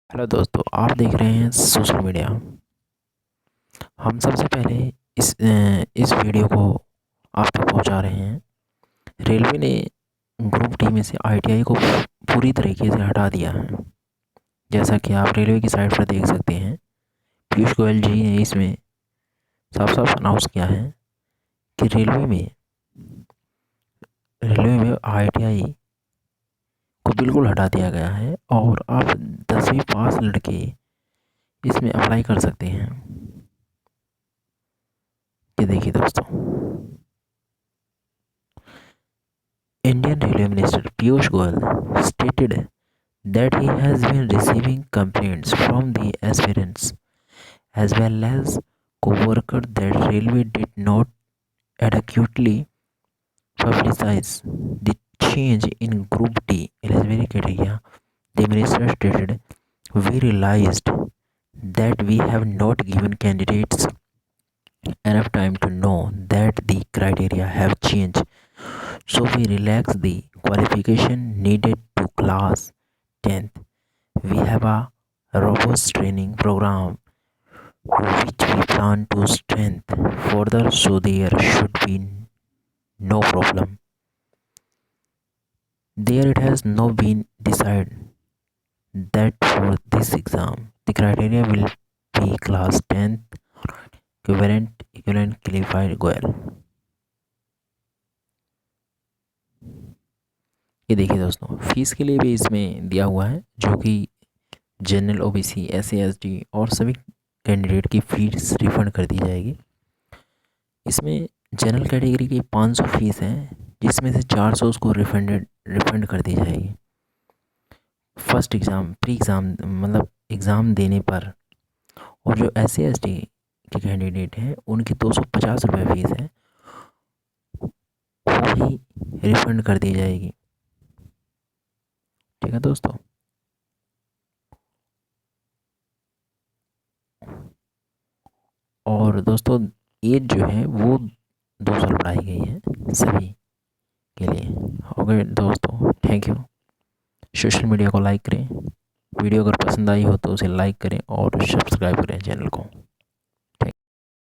Hello दोस्तों, आप देख रहे हैं सोशल मीडिया। हम सबसे पहले इस वीडियो को आप तक पहुंचा रहे हैं। रेलवे ने ग्रुप डी में से आईटीआई को पूरी तरीके से हटा दिया है। जैसा कि आप रेलवे की साइट पर देख सकते हैं, पीयूष गोयल जी ने इसमें साफ साफ अनाउंस किया है कि रेलवे में आईटीआई को बिल्कुल हटा दिया गया है और आप 10वीं पास लड़के इसमें अप्लाई कर सकते हैं। ये देखिए दोस्तों, Indian Railway Minister Piyush Goyal stated that he has been receiving complaints from the aspirants as well as co-workers that Railway did not adequately publicize the change in Group D eligibility criteria. The minister stated, "We realized that we have not given candidates enough time to know that the criteria have changed. So we relaxed the qualification needed to class 10th. We have a robust training program which we plan to strengthen further, so there should be no problem. There it has now been decided that for this exam the criteria will be class 10th equivalent qualified goal." ये देखिए दोस्तों, fees के लिए भी इसमें दिया हुआ है, जो कि जनरल, ओबीसी, एससी, एसटी और सभी कैंडिडेट की फीस रिफ़ंड कर दी जाएगी। इसमें जनरल कैटेगरी की 500 फीस है, जिसमें से 400 उसको रिफ़ंड कर दी जाएगी फर्स्ट एग्ज़ाम, प्री एग्ज़ाम मतलब एग्ज़ाम देने पर। और जो एससी एसटी के कैंडिडेट हैं उनकी 250 रुपये फ़ीस है, वो भी रिफ़ंड कर दी जाएगी। ठीक है दोस्तों। और दोस्तों, एज जो है वो 2 साल बढ़ाई गई है सभी के लिए। ओके दोस्तों, थैंक यू। सोशल मीडिया को लाइक करें, वीडियो अगर पसंद आई हो तो उसे लाइक करें और सब्सक्राइब करें चैनल को।